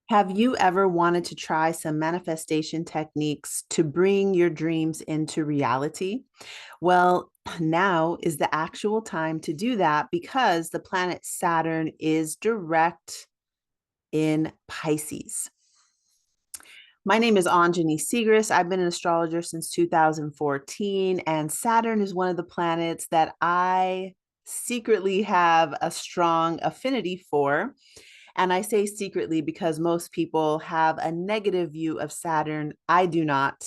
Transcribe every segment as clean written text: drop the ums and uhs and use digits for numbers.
Have you ever wanted to try some manifestation techniques to bring your dreams into reality? Well, now is the actual time to do that because the planet Saturn is direct in Pisces. My name is Anjani Siegrist. I've been an astrologer since 2014, and Saturn is one of the planets that I secretly have a strong affinity for. And I say secretly because most people have a negative view of Saturn. I do not.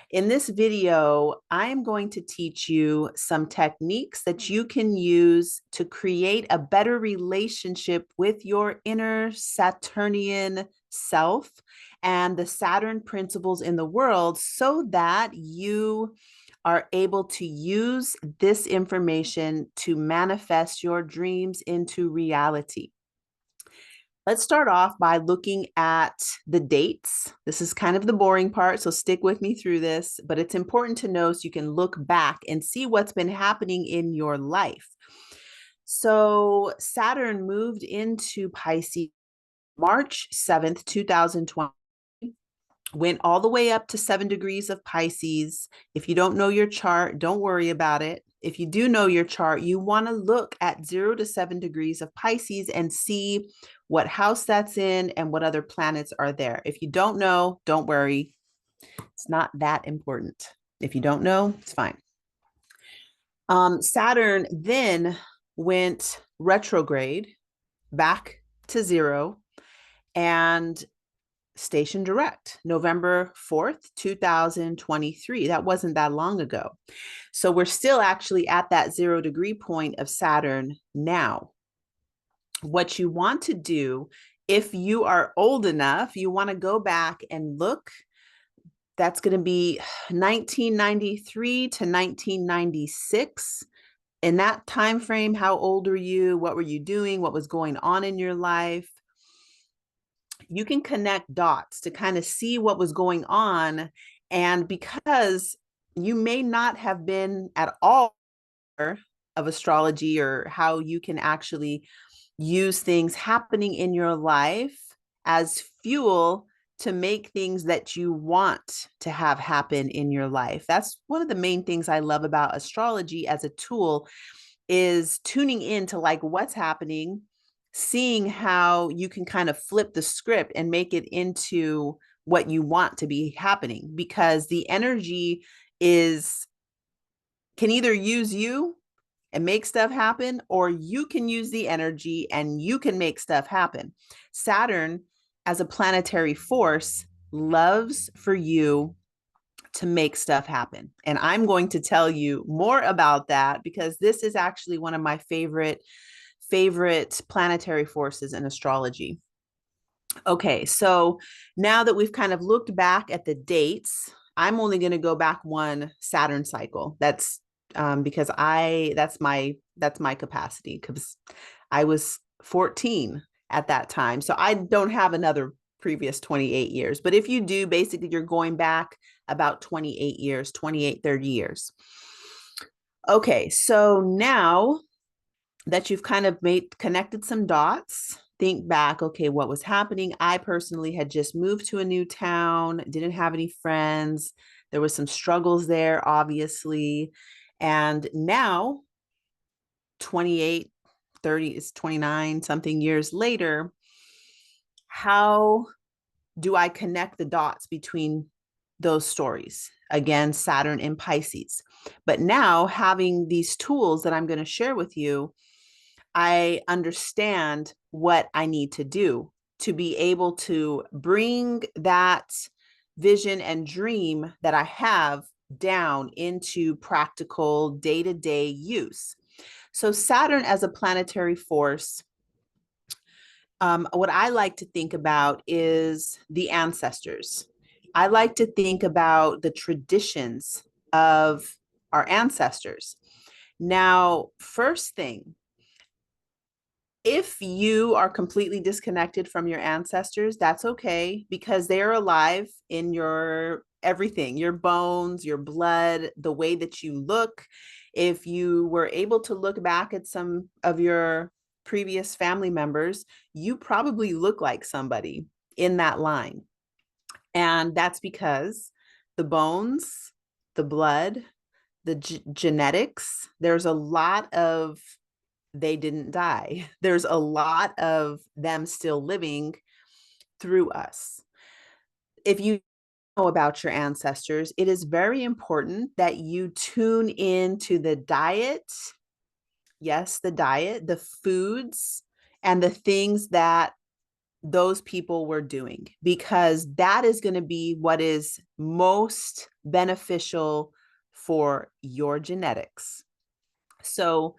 In this video, I'm going to teach you some techniques that you can use to create a better relationship with your inner Saturnian self and the Saturn principles in the world so that you are able to use this information to manifest your dreams into reality. Let's start off by looking at the dates. This is kind of the boring part, so stick with me through this, but it's important to know so you can look back and see what's been happening in your life. So Saturn moved into Pisces March 7th, 2020, went all the way up to 7 degrees of Pisces. If you don't know your chart, don't worry about it. If you do know your chart, you want to look at 0 to 7 degrees of Pisces and see what house that's in and what other planets are there. If you don't know, don't worry. It's not that important. If you don't know, it's fine. Saturn then went retrograde back to 0 and station direct November 4th, 2023. That wasn't that long ago. So we're still actually at that 0 degree point of Saturn now. What you want to do, if you are old enough, you want to go back and look. That's going to be 1993 to 1996. In that time frame, how old are you? What were you doing? What was going on in your life? You can connect dots to kind of see what was going on. And because you may not have been at all of astrology or how you can actually use things happening in your life as fuel to make things that you want to have happen in your life. That's one of the main things I love about astrology as a tool is tuning into like what's happening, seeing how you can kind of flip the script and make it into what you want to be happening, because the energy is can either use you and make stuff happen, or you can use the energy and you can make stuff happen. Saturn, as a planetary force, loves for you to make stuff happen. And I'm going to tell you more about that because this is actually one of my favorite planetary forces in astrology. Okay, so now that we've kind of looked back at the dates, I'm only going to go back one Saturn cycle. That's because that's my capacity because I was 14 at that time. So I don't have another previous 28 years. But if you do, basically you're going back about 28 years, 28, 30 years. Okay, so now that you've kind of connected some dots, think back, okay, what was happening? I personally had just moved to a new town, didn't have any friends. There was some struggles there, obviously. And now 28, 30 is 29 something years later, how do I connect the dots between those stories? Again, Saturn in Pisces. But now having these tools that I'm going to share with you, I understand what I need to do to be able to bring that vision and dream that I have down into practical day-to-day use. So Saturn as a planetary force, what I like to think about is the ancestors. I like to think about the traditions of our ancestors. Now, first thing, if you are completely disconnected from your ancestors, that's okay because they're alive in your everything, your bones, your blood, the way that you look. If you were able to look back at some of your previous family members, you probably look like somebody in that line. And that's because the bones, the blood, the genetics, there's a lot of they didn't die. There's a lot of them still living through us. If you know about your ancestors, it is very important that you tune into the diet. Yes, the diet, the foods, and the things that those people were doing, because that is going to be what is most beneficial for your genetics. So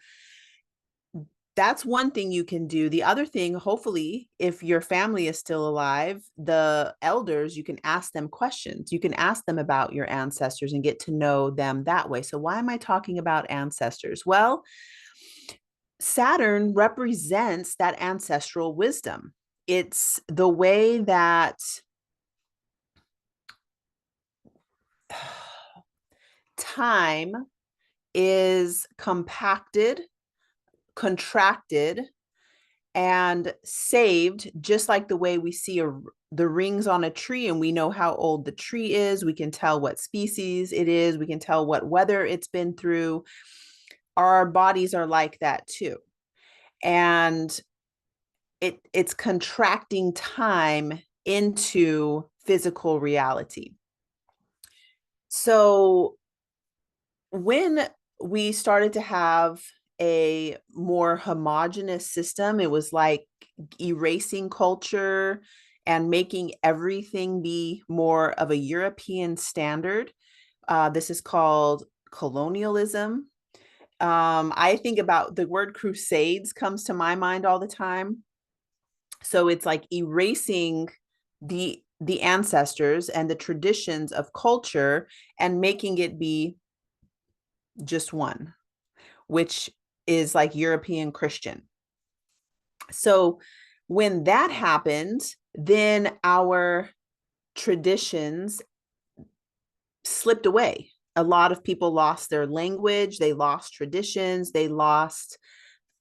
that's one thing you can do. The other thing, hopefully, if your family is still alive, the elders, you can ask them questions. You can ask them about your ancestors and get to know them that way. So why am I talking about ancestors? Well, Saturn represents that ancestral wisdom. It's the way that time is compacted, contracted, and saved, just like the way we see the rings on a tree and we know how old the tree is. We can tell what species it is. We can tell what weather it's been through. Our bodies are like that too. And it's contracting time into physical reality. So when we started to have a more homogenous system, it was like erasing culture and making everything be more of a European standard. This is called colonialism. I think about the word crusades comes to my mind all the time. So it's like erasing the ancestors and the traditions of culture and making it be just one, which is like European Christian. So when that happened, then our traditions slipped away. A lot of people lost their language, they lost traditions, they lost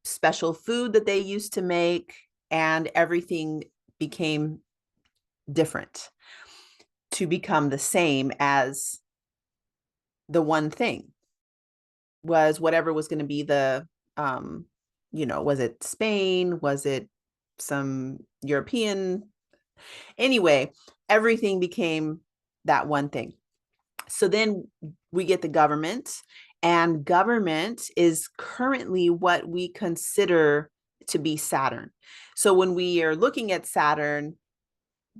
special food that they used to make, and everything became different to become the same as the one thing was whatever was going to be the was it Spain, was it some European, anyway, everything became that one thing. So then we get the government, and government is currently what we consider to be Saturn. So when we are looking at Saturn,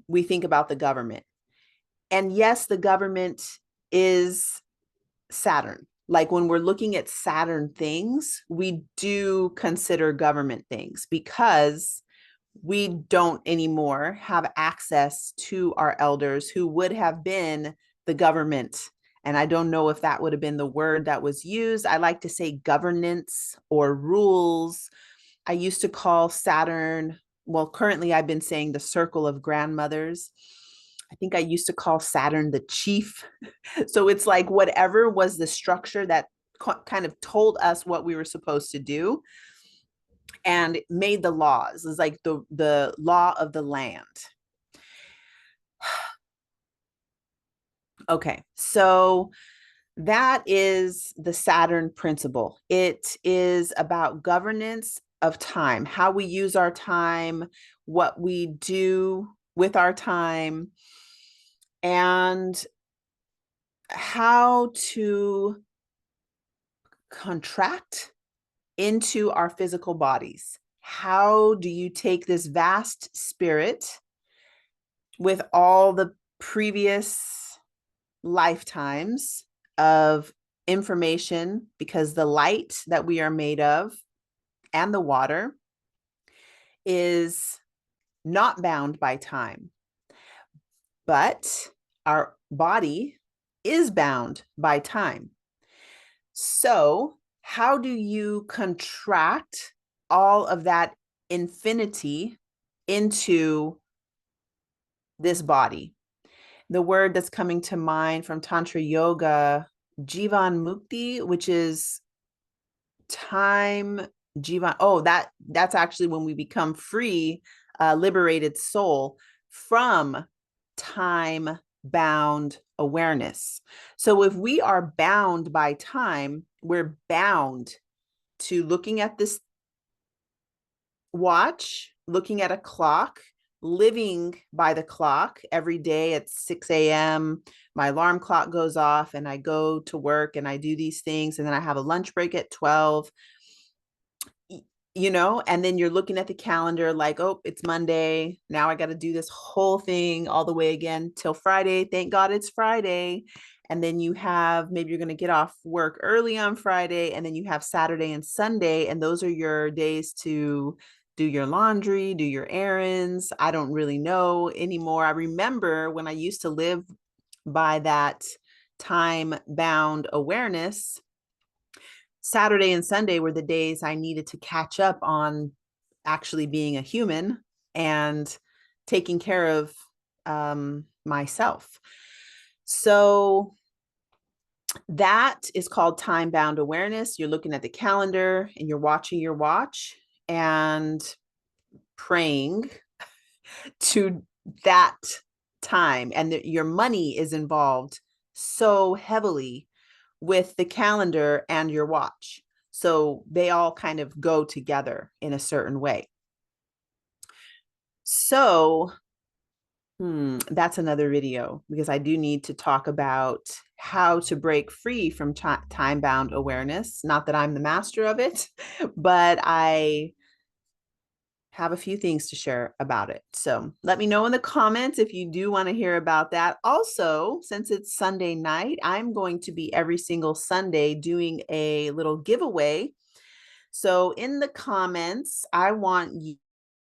we think about the government. And yes, the government is Saturn. Like when we're looking at Saturn things, we do consider government things because we don't anymore have access to our elders who would have been the government. And I don't know if that would have been the word that was used. I like to say governance or rules. I used to call Saturn, well, currently I've been saying the circle of grandmothers. I think I used to call Saturn the chief. So it's like whatever was the structure that kind of told us what we were supposed to do and made the laws. It's like the law of the land. Okay, so that is the Saturn principle. It is about governance of time, how we use our time, what we do with our time, and how to contract into our physical bodies. How do you take this vast spirit with all the previous lifetimes of information, because the light that we are made of and the water is not bound by time, but our body is bound by time. So how do you contract all of that infinity into this body? The word that's coming to mind from Tantra Yoga, Jivan Mukti, which is time, Jivan. Oh, that's actually when we become free, liberated soul. from time-bound awareness. So if we are bound by time, we're bound to looking at this watch, looking at a clock, living by the clock every day at 6 a.m. My alarm clock goes off and I go to work and I do these things. And then I have a lunch break at 12, and then you're looking at the calendar like, oh, it's Monday. Now I got to do this whole thing all the way again till Friday. Thank God it's Friday. And then you have, maybe you're going to get off work early on Friday, and then you have Saturday and Sunday. And those are your days to do your laundry, do your errands. I don't really know anymore. I remember when I used to live by that time-bound awareness, Saturday and Sunday were the days I needed to catch up on actually being a human and taking care of myself. So that is called time-bound awareness. You're looking at the calendar and you're watching your watch and praying to that time. And your money is involved so heavily with the calendar and your watch. So they all kind of go together in a certain way. So that's another video, because I do need to talk about how to break free from time-bound awareness. Not that I'm the master of it, but I have a few things to share about it. So let me know in the comments if you do want to hear about that. Also, since it's Sunday night, I'm going to be every single Sunday doing a little giveaway. So in the comments, I want you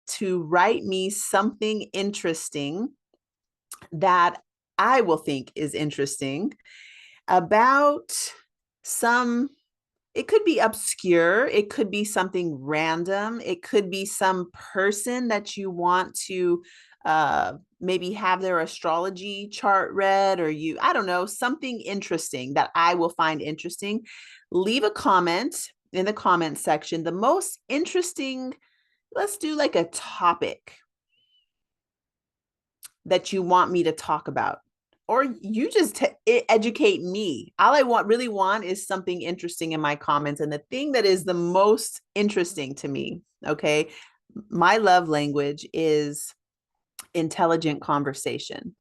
to write me something interesting that I will think is interesting about it could be obscure. It could be something random. It could be some person that you want to maybe have their astrology chart read, or I don't know, something interesting that I will find interesting. Leave a comment in the comment section. The most interesting, let's do like a topic that you want me to talk about. Or you just educate me. All I really want is something interesting in my comments. And the thing that is the most interesting to me, okay, my love language is intelligent conversation.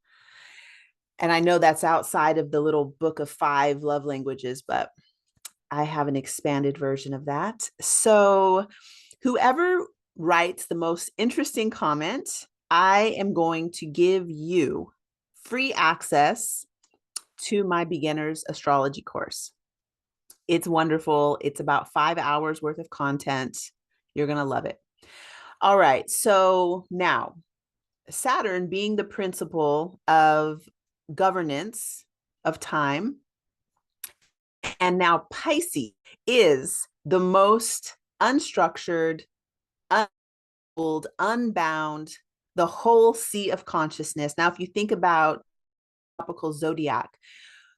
And I know that's outside of the little book of 5 love languages, but I have an expanded version of that. So whoever writes the most interesting comment, I am going to give you free access to my beginner's astrology course. It's wonderful. It's about 5 hours worth of content. You're going to love it. All right. So now, Saturn being the principle of governance of time, and now Pisces is the most unstructured, unbound, the whole sea of consciousness. Now, if you think about tropical zodiac,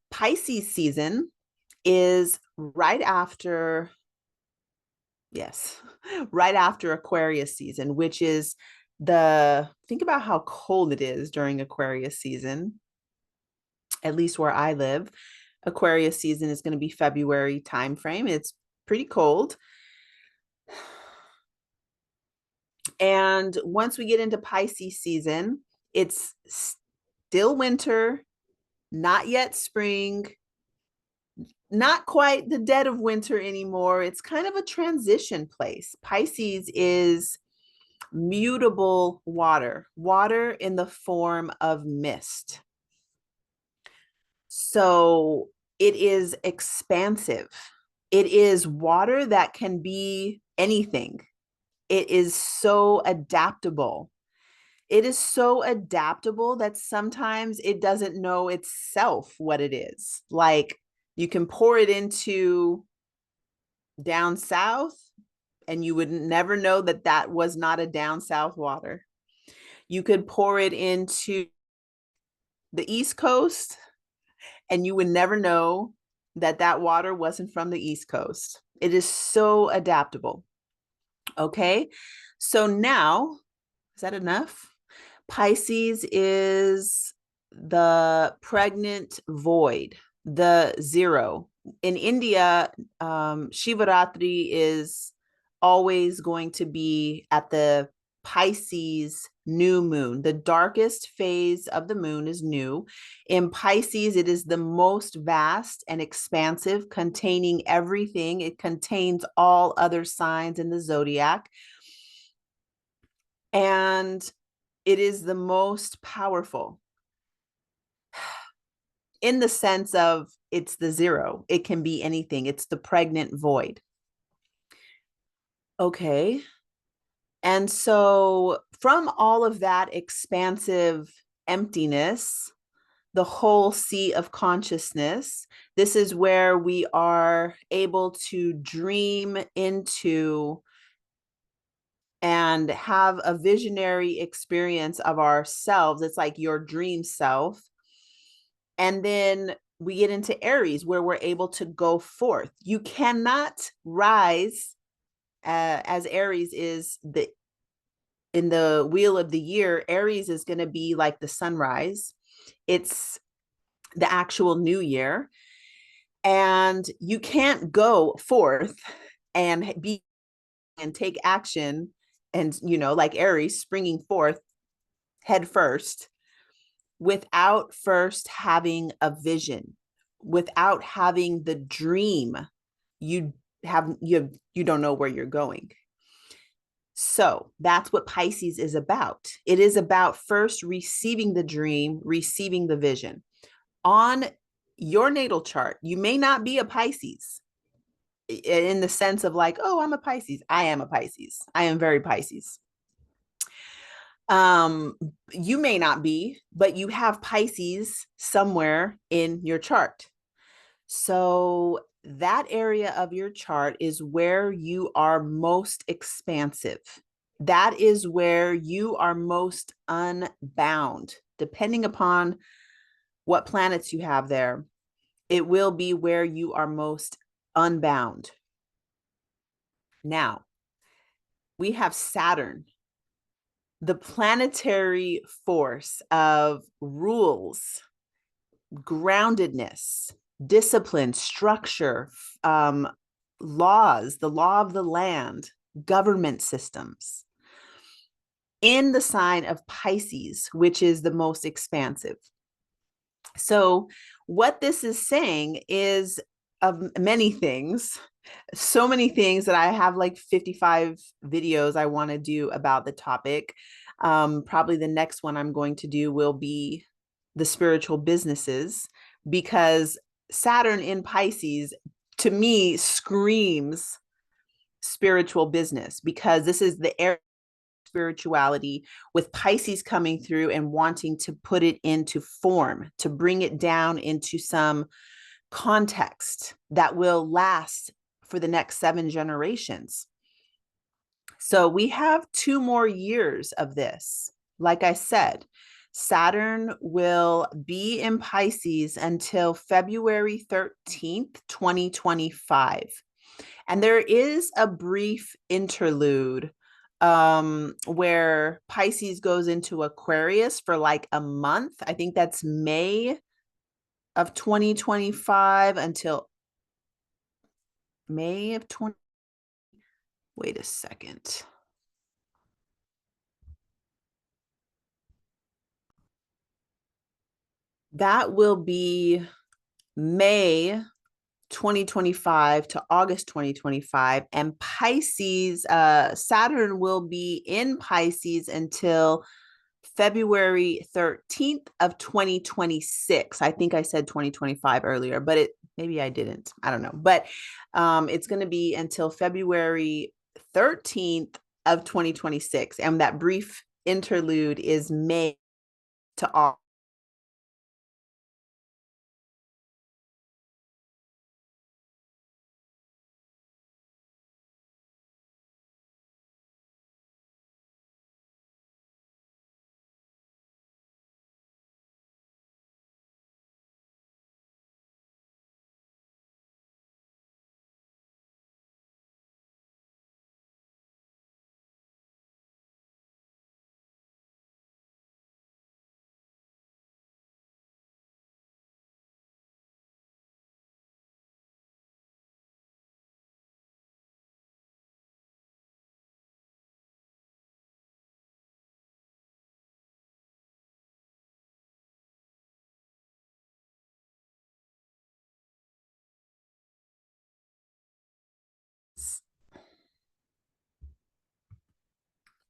Pisces season is right after Aquarius season, which is think about how cold it is during Aquarius season, at least where I live. Aquarius season is going to be February timeframe. It's pretty cold. And once we get into Pisces season, it's still winter, not yet spring, not quite the dead of winter anymore. It's kind of a transition place. Pisces is mutable water in the form of mist. So it is expansive. It is water that can be anything. It is so adaptable. It is so adaptable that sometimes it doesn't know itself what it is. Like, you can pour it into down south and you would never know that that was not a down south water. You could pour it into the East Coast and you would never know that that water wasn't from the East Coast. It is so adaptable. Okay, so now, is that enough? Pisces is the pregnant void, the zero. In India, Shivaratri is always going to be at the Pisces new moon. The darkest phase of the moon is new. In Pisces, it is the most vast and expansive, containing everything. It contains all other signs in the zodiac. And it is the most powerful in the sense of it's the zero. It can be anything. It's the pregnant void. Okay. And so from all of that expansive emptiness, the whole sea of consciousness, this is where we are able to dream into and have a visionary experience of ourselves. It's like your dream self. And then we get into Aries, where we're able to go forth. You cannot rise, as Aries is in the wheel of the year. Aries is going to be like the sunrise. It's the actual new year. And you can't go forth and take action and, like Aries springing forth head first without first having a vision, without having the dream. You don't know where you're going. So that's what Pisces is about. It is about first receiving the dream, receiving the vision. On your natal chart, you may not be a Pisces in the sense of like, oh, I'm a Pisces. I am a Pisces. I am very Pisces. You may not be, but you have Pisces somewhere in your chart. So that area of your chart is where you are most expansive. That is where you are most unbound. Depending upon what planets you have there, it will be where you are most unbound. Now, we have Saturn, the planetary force of rules, groundedness, discipline, structure, laws, the law of the land, government systems, in the sign of Pisces, which is the most expansive. So what this is saying is of many things, so many things that I have like 55 videos I want to do about the topic. Probably the next one I'm going to do will be the spiritual businesses, because Saturn in Pisces to me screams spiritual business, because this is the area of spirituality, with Pisces coming through and wanting to put it into form, to bring it down into some context that will last for the next 7 generations. So we have 2 more years of this. Like I said, Saturn will be in Pisces until February 13th, 2025. And there is a brief interlude where Pisces goes into Aquarius for like a month. I think that's May of 2025 until May of 20. Wait a second. That will be May 2025 to August 2025. And Pisces, Saturn will be in Pisces until February 13th of 2026. I think I said 2025 earlier, but maybe I didn't. I don't know. But it's going to be until February 13th of 2026. And that brief interlude is May to August.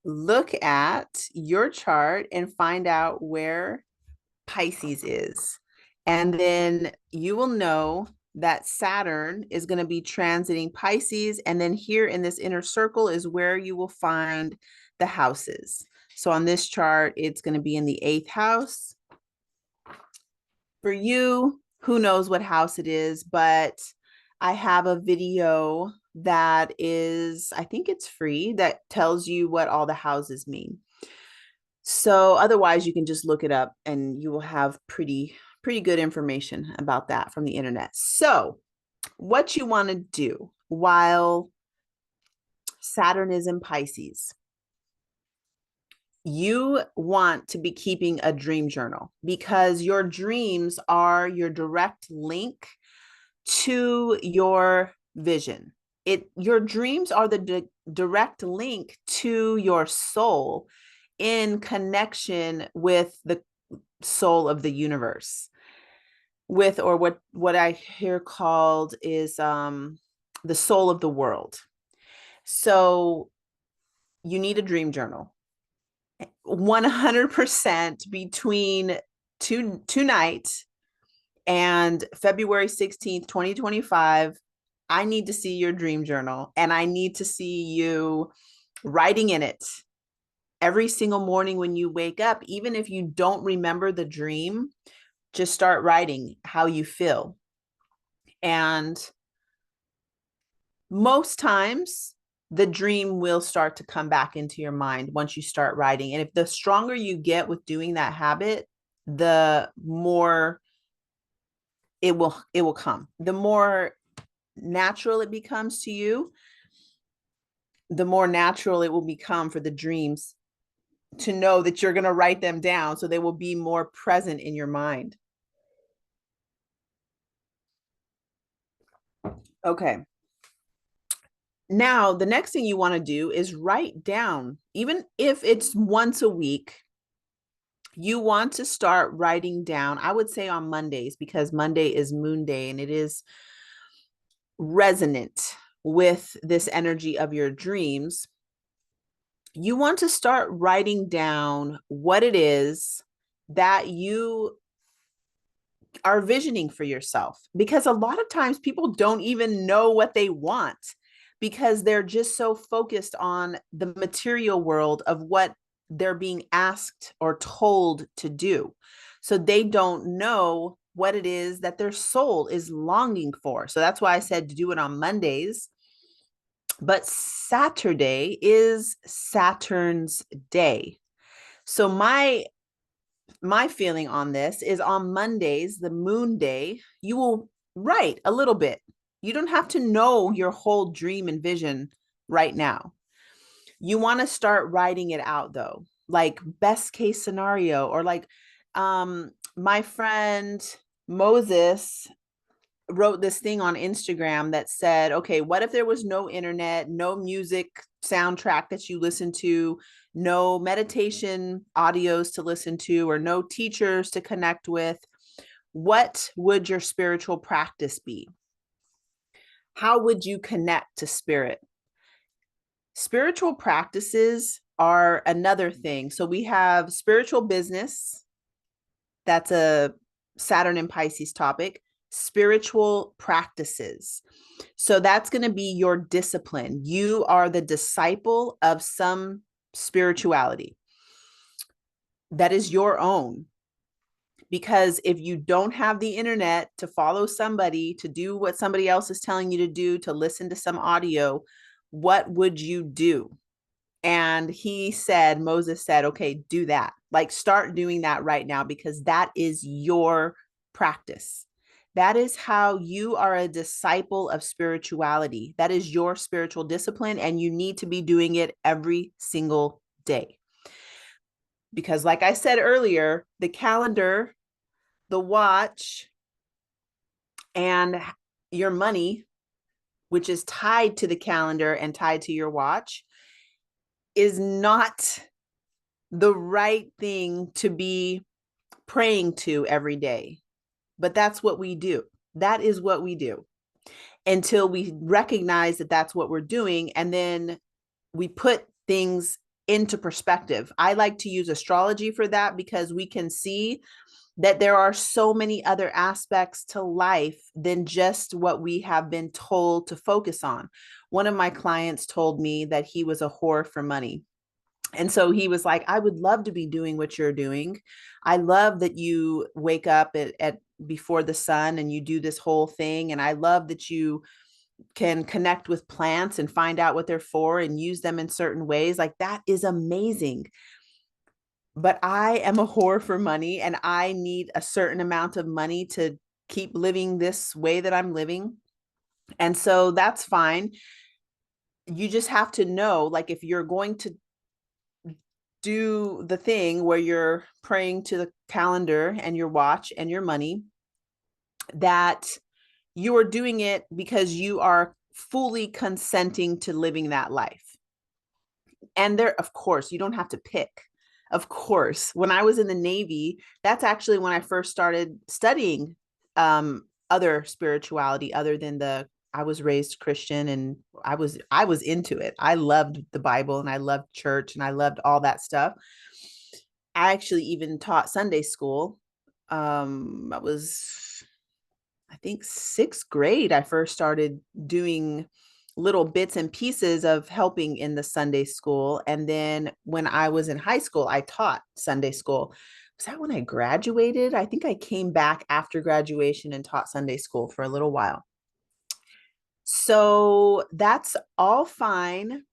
look at your chart and find out where Pisces is. And then you will know that Saturn is going to be transiting Pisces. And then here in this inner circle is where you will find the houses. So on this chart, it's going to be in the 8th house. For you, who knows what house it is, but I have a video that is, I think it's free, that tells you what all the houses mean. So otherwise you can just look it up and you will have pretty good information about that from the internet. So what you want to do while Saturn is in Pisces, you want to be keeping a dream journal because your dreams are your direct link to your vision. Your dreams are the direct link to your soul in connection with the soul of the universe, with, or what I hear called is the soul of the world. So you need a dream journal 100% between tonight and February 16th, 2025. I need to see your dream journal, and I need to see you writing in it every single morning when you wake up. Even if you don't remember the dream, just start writing how you feel. And most times the dream will start to come back into your mind once you start writing. And if the stronger you get with doing that habit, the more it will come. The more natural it becomes to you, the more natural it will become for the dreams to know that you're going to write them down, so they will be more present in your mind. Okay. Now, the next thing you want to do is write down, even if it's once a week, you want to start writing down, I would say on Mondays, because Monday is Moon Day and it is resonant with this energy of your dreams. You want to start writing down what it is that you are visioning for yourself, because a lot of times people don't even know what they want because they're just so focused on the material world of what they're being asked or told to do. So they don't know what it is that their soul is longing for. So that's why I said to do it on Mondays. But Saturday is Saturn's day. So my feeling on this is on Mondays, the moon day, you will write a little bit. You don't have to know your whole dream and vision right now. You want to start writing it out though, like best case scenario, or like my friend Moses wrote this thing on Instagram that said, okay, what if there was no internet, no music soundtrack that you listen to, no meditation audios to listen to, or no teachers to connect with? What would your spiritual practice be? How would you connect to spirit? Spiritual practices are another thing. So we have spiritual business. That's a Saturn and Pisces topic. Spiritual practices. So that's going to be your discipline. You are the disciple of some spirituality that is your own. Because if you don't have the internet to follow somebody, to do what somebody else is telling you to do, to listen to some audio, what would you do? And Moses said, okay, do that. Like, start doing that right now, because that is your practice. That is how you are a disciple of spirituality. That is your spiritual discipline, and you need to be doing it every single day. Because like I said earlier, the calendar, the watch, and your money, which is tied to the calendar and tied to your watch, is not the right thing to be praying to every day. But that's what we do. That is what we do until we recognize that that's what we're doing. And then we put things into perspective. I like to use astrology for that because we can see that there are so many other aspects to life than just what we have been told to focus on. One of my clients told me that he was a whore for money. And so he was like, I would love to be doing what you're doing. I love that you wake up at before the sun and you do this whole thing. And I love that you can connect with plants and find out what they're for and use them in certain ways. Like, that is amazing. But I am a whore for money and I need a certain amount of money to keep living this way that I'm living. And so that's fine. You just have to know, like, if you're going to do the thing where you're praying to the calendar and your watch and your money, that you are doing it because you are fully consenting to living that life. And there, of course, you don't have to pick. Of course, when I was in the Navy, that's actually when I first started studying other spirituality other than I was raised Christian and I was into it. I loved the Bible and I loved church and I loved all that stuff. I actually even taught Sunday school. I was, I think, sixth grade. I first started doing little bits and pieces of helping in the Sunday school. And then when I was in high school, I taught Sunday school. Was that when I graduated? I think I came back after graduation and taught Sunday school for a little while. So that's all fine.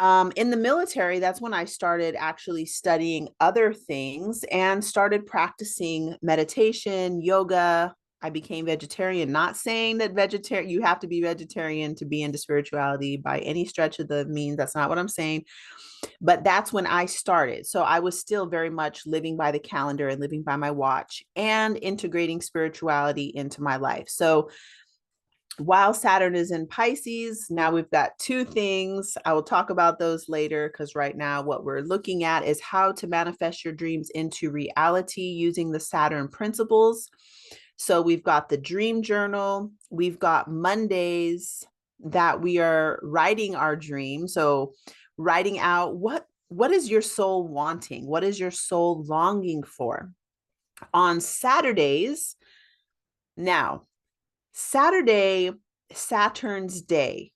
In the military, that's when I started actually studying other things and started practicing meditation, yoga. I became vegetarian, not saying that vegetarian, you have to be vegetarian to be into spirituality by any stretch of the means. That's not what I'm saying. But that's when I started. So I was still very much living by the calendar and living by my watch and integrating spirituality into my life. So while Saturn is in Pisces, now we've got two things. I will talk about those later because right now what we're looking at is how to manifest your dreams into reality using the Saturn principles. So we've got the dream journal. We've got Mondays that we are writing our dream. So writing out what is your soul wanting? What is your soul longing for? On Saturdays, now, Saturday, Saturn's day,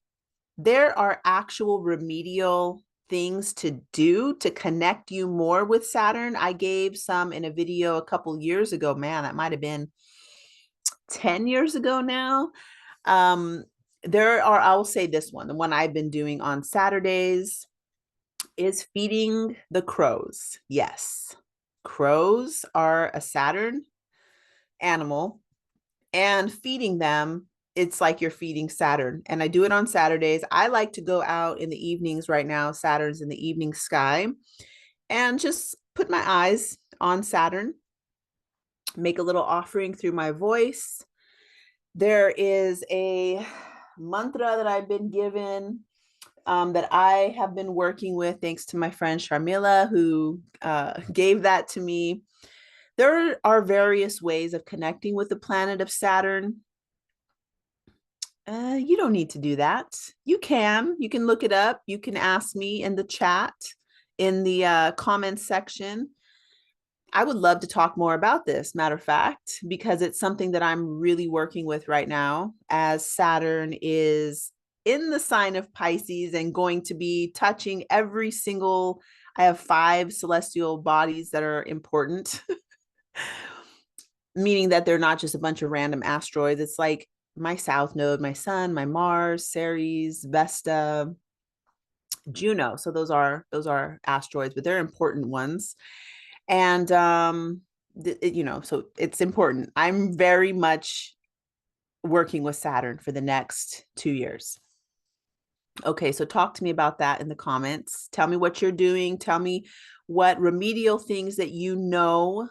there are actual remedial things to do to connect you more with Saturn. I gave some in a video a couple years ago. Man, that might have been 10 years ago now. There are, I will say this one, the one I've been doing on Saturdays is feeding the crows. Yes, crows are a Saturn animal, and feeding them, it's like you're feeding Saturn. And I do it on Saturdays. I like to go out in the evenings right now. Saturn's in the evening sky, and just put my eyes on Saturn, make a little offering through my voice. There is a mantra that I've been given that I have been working with, thanks to my friend Sharmila, who gave that to me. There are various ways of connecting with the planet of Saturn. You don't need to do that. You can look it up. You can ask me in the chat, in the comments section. I would love to talk more about this, matter of fact, because it's something that I'm really working with right now, as Saturn is in the sign of Pisces and going to be touching every single, I have 5 celestial bodies that are important, meaning that they're not just a bunch of random asteroids. It's like my South Node, my Sun, my Mars, Ceres, Vesta, Juno. So those are asteroids, but they're important ones. And so it's important. I'm very much working with Saturn for the next 2 years. Okay, so talk to me about that in the comments. Tell me what you're doing. Tell me what remedial things that you know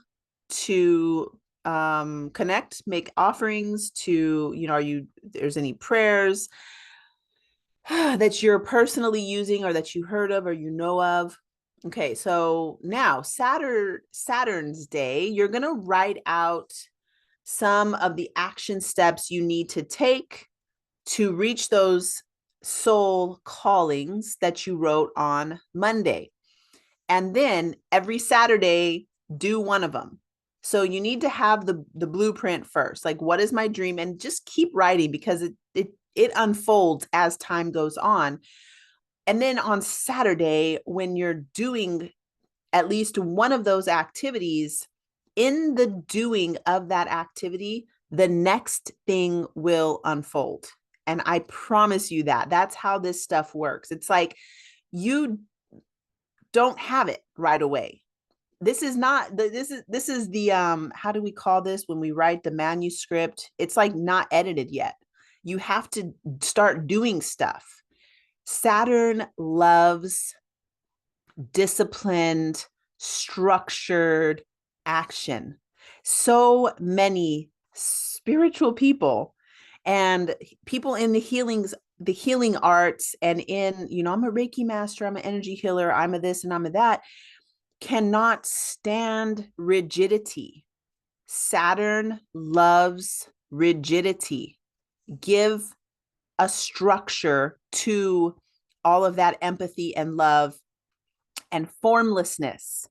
to connect, make offerings to, there's any prayers that you're personally using or that you heard of or you know of. Okay, so now Saturn's day, you're going to write out some of the action steps you need to take to reach those soul callings that you wrote on Monday. And then every Saturday, do one of them. So you need to have the blueprint first. Like, what is my dream? And just keep writing, because it unfolds as time goes on. And then on Saturday, when you're doing at least one of those activities, in the doing of that activity, the next thing will unfold. And I promise you that that's how this stuff works. It's like you don't have it right away. This is not the this is the how do we call this when we write the manuscript? It's like not edited yet. You have to start doing stuff. Saturn loves disciplined, structured action. So many spiritual people and people in the healing arts, and in, I'm a Reiki master, I'm an energy healer, I'm a this and I'm a that, cannot stand rigidity. Saturn loves rigidity. Give a structure to all of that empathy and love and formlessness.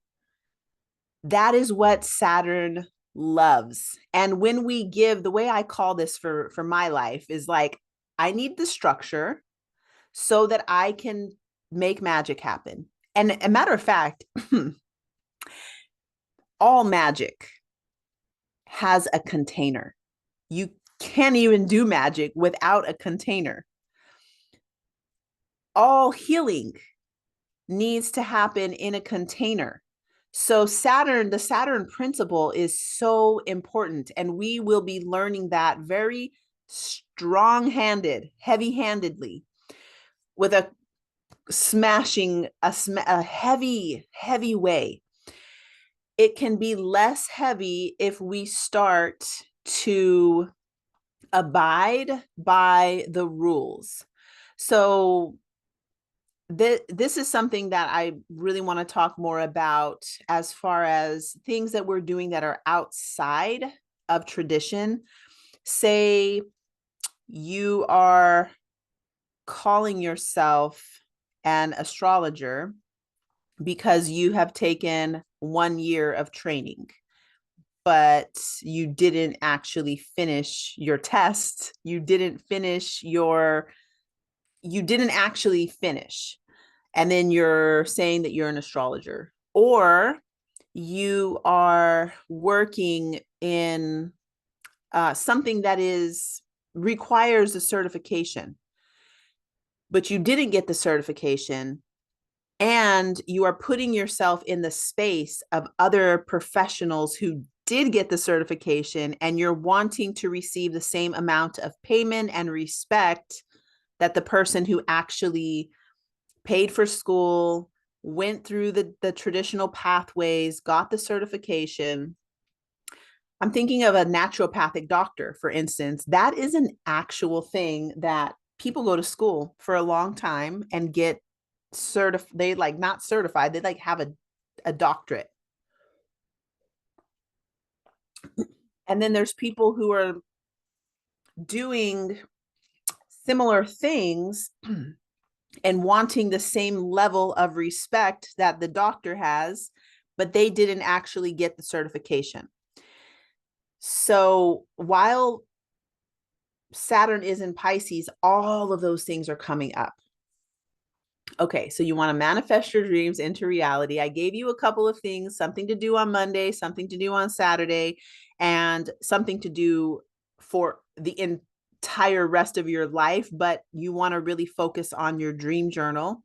That is what Saturn loves. And when we give, the way I call this for my life is like, I need the structure so that I can make magic happen. And a matter of fact, all magic has a container. You can't even do magic without a container. All healing needs to happen in a container. So Saturn, the Saturn principle is so important. And we will be learning that very strong-handed, heavy-handedly, with a smashing, a heavy, heavy way. It can be less heavy if we start to abide by the rules. So this is something that I really want to talk more about, as far as things that we're doing that are outside of tradition. Say you are calling yourself an astrologer because you have taken 1 year of training, but you didn't actually finish your test. You didn't actually finish. And then you're saying that you're an astrologer. Or you are working in something that requires a certification, but you didn't get the certification, and you are putting yourself in the space of other professionals who did get the certification, and you're wanting to receive the same amount of payment and respect that the person who actually paid for school, went through the traditional pathways, got the certification. I'm thinking of a naturopathic doctor, for instance. That is an actual thing that people go to school for a long time and get certified. They like not certified, they like have a doctorate. And then there's people who are doing similar things and wanting the same level of respect that the doctor has, but they didn't actually get the certification. So while Saturn is in Pisces, all of those things are coming up. Okay, so you want to manifest your dreams into reality. I gave you a couple of things, something to do on Monday, something to do on Saturday, and something to do for the entire rest of your life. But you want to really focus on your dream journal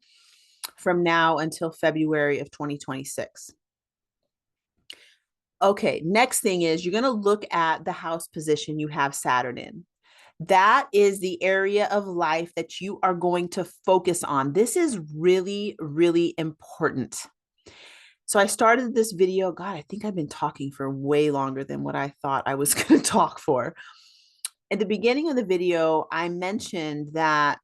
from now until February of 2026. Okay, next thing is you're going to look at the house position you have Saturn in. That is the area of life that you are going to focus on. This is really, really important. So I started this video. God, I think I've been talking for way longer than what I thought I was going to talk for. At the beginning of the video, I mentioned that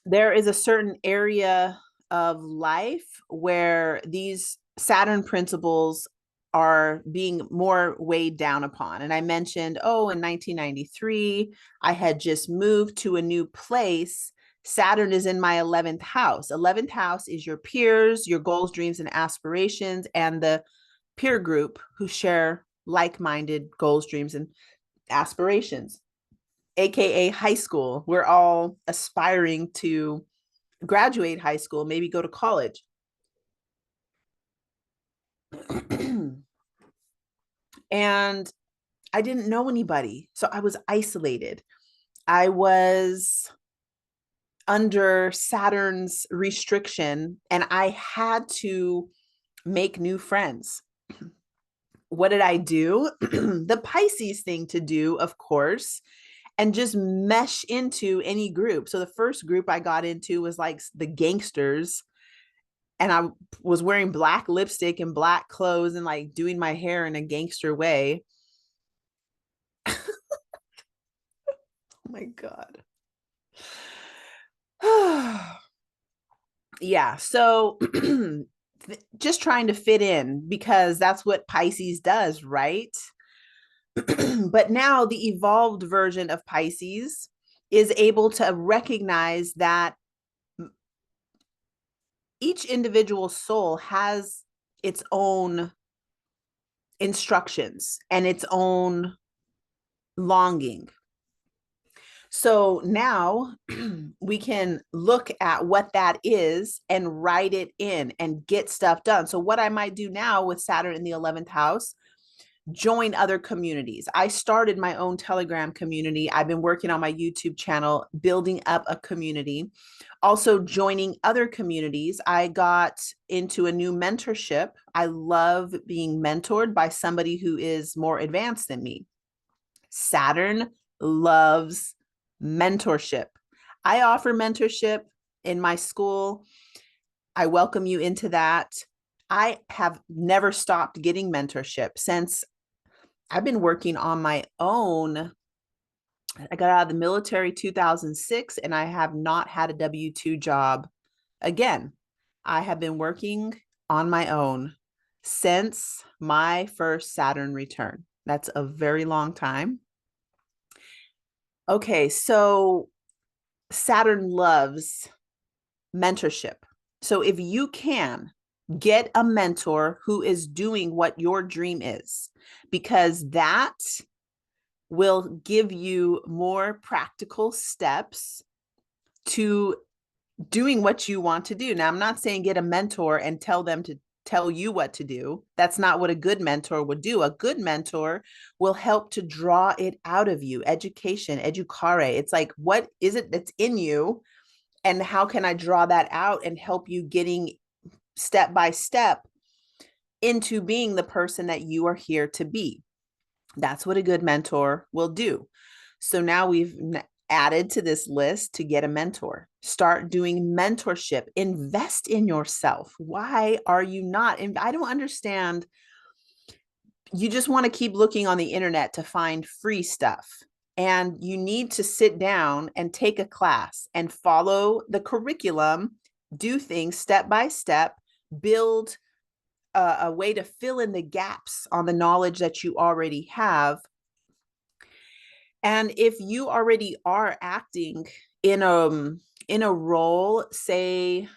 there is a certain area of life where these Saturn principles are being more weighed down upon. And I mentioned, in 1993, I had just moved to a new place Saturn is in my 11th house. 11th house is your peers, your goals, dreams, and aspirations, and the peer group who share like-minded goals, dreams, and aspirations, AKA high school. We're all aspiring to graduate high school, maybe go to college. And I didn't know anybody. So I was isolated. I was under Saturn's restriction and I had to make new friends. What did I do? The Pisces thing to do, of course, and just mesh into any group. So the first group I got into was like the gangsters. And I was wearing black lipstick and black clothes and like doing my hair in a gangster way. Oh my God. Yeah. So just trying to fit in because that's what Pisces does, right? But now the evolved version of Pisces is able to recognize that each individual soul has its own instructions and its own longing. So now we can look at what that is and write it in and get stuff done. So what I might do now with Saturn in the 11th house, join other communities. I started my own Telegram community. I've been working on my YouTube channel, building up a community, also joining other communities. I got into a new mentorship. I love being mentored by somebody who is more advanced than me. Saturn loves mentorship. I offer mentorship in my school. I welcome you into that. I have never stopped getting mentorship since I've been working on my own. I got out of the military 2006 and I have not had a W-2 job again. I have been working on my own since my first Saturn return. That's a very long time. Okay, so Saturn loves mentorship. So if you can get a mentor who is doing what your dream is, because that will give you more practical steps to doing what you want to do. Now, I'm not saying get a mentor and tell them to tell you what to do. That's not what a good mentor would do. A good mentor will help to draw it out of you. Education, educare. It's like, what is it that's in you? And how can I draw that out and help you getting step by step into being the person that you are here to be? That's what a good mentor will do. So now we've added to this list to get a mentor. Start doing mentorship. Invest in yourself. Why are you not? And I don't understand. You just want to keep looking on the internet to find free stuff. And you need to sit down and take a class and follow the curriculum, do things step by step, build a way to fill in the gaps on the knowledge that you already have. And if you already are acting in a role, say,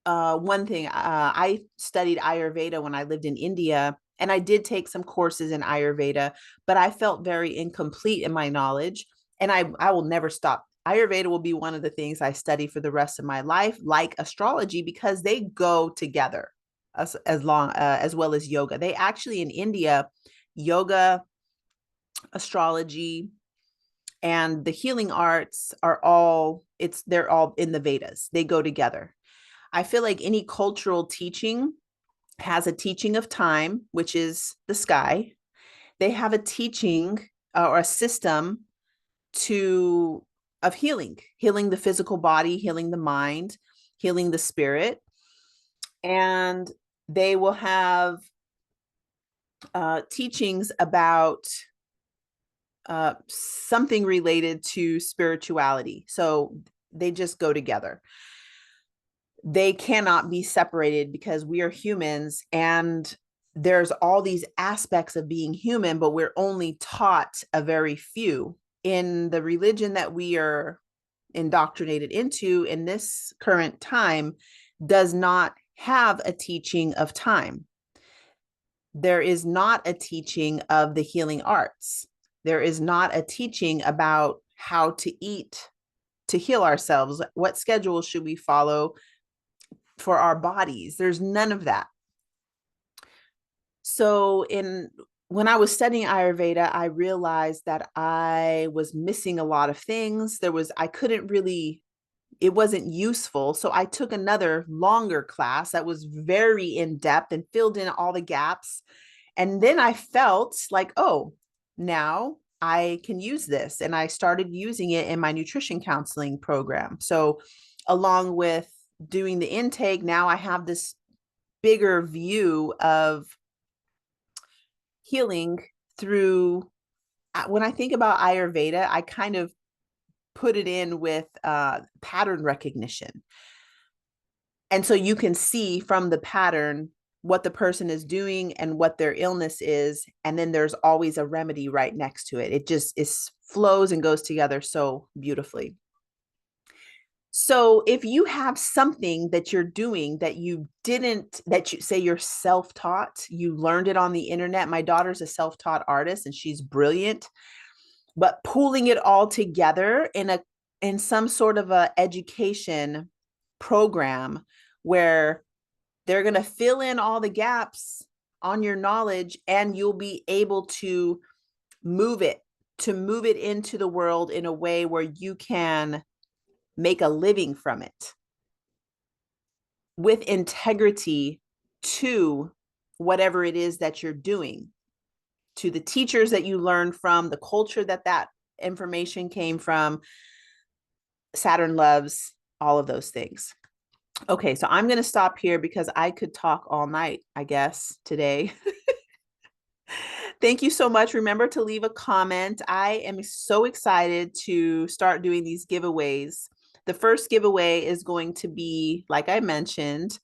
one thing, I studied Ayurveda when I lived in India, and I did take some courses in Ayurveda, but I felt very incomplete in my knowledge, and I will never stop. Ayurveda will be one of the things I study for the rest of my life, like astrology, because they go together as well as yoga. They actually, in India, yoga, astrology, and the healing arts are all, they're all in the Vedas. They go together. I feel like any cultural teaching has a teaching of time, which is the sky. They have a teaching or a system of healing the physical body, healing the mind, healing the spirit. And they will have teachings about something related to spirituality. So they just go together. They cannot be separated because we are humans, and there's all these aspects of being human, but we're only taught a very few. In the religion that we are indoctrinated into in this current time does not have a teaching of time. There is not a teaching of the healing arts. There is not a teaching about how to eat to heal ourselves. What schedule should we follow for our bodies? There's none of that. So when I was studying Ayurveda, I realized that I was missing a lot of things. I couldn't really, it wasn't useful. So I took another longer class that was very in depth and filled in all the gaps. And then I felt like, oh, now I can use this. And I started using it in my nutrition counseling program. So along with doing the intake, now I have this bigger view of healing through, when I think about Ayurveda, I kind of put it in with pattern recognition. And so you can see from the pattern what the person is doing and what their illness is. And then there's always a remedy right next to it. It just flows and goes together so beautifully. So if you have something that you're doing that you say you're self-taught, you learned it on the internet. My daughter's a self-taught artist and she's brilliant, but pulling it all together in some sort of a education program where they're going to fill in all the gaps on your knowledge, and you'll be able to move it into the world in a way where you can make a living from it with integrity to whatever it is that you're doing, to the teachers that you learned from, the culture that information came from. Saturn loves all of those things. Okay, so I'm going to stop here because I could talk all night, I guess, today. Thank you so much. Remember to leave a comment. I am so excited to start doing these giveaways. The first giveaway is going to be, like I mentioned,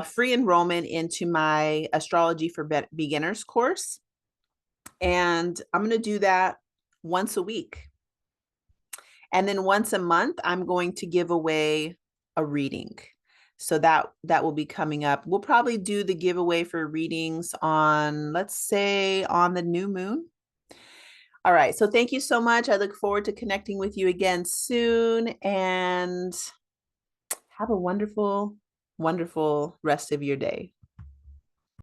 free enrollment into my Astrology for Beginners course. And I'm going to do that once a week. And then once a month, I'm going to give away a reading. So that will be coming up. We'll probably do the giveaway for readings on, let's say, on the new moon. All right. So thank you so much. I look forward to connecting with you again soon, and have a wonderful, wonderful rest of your day.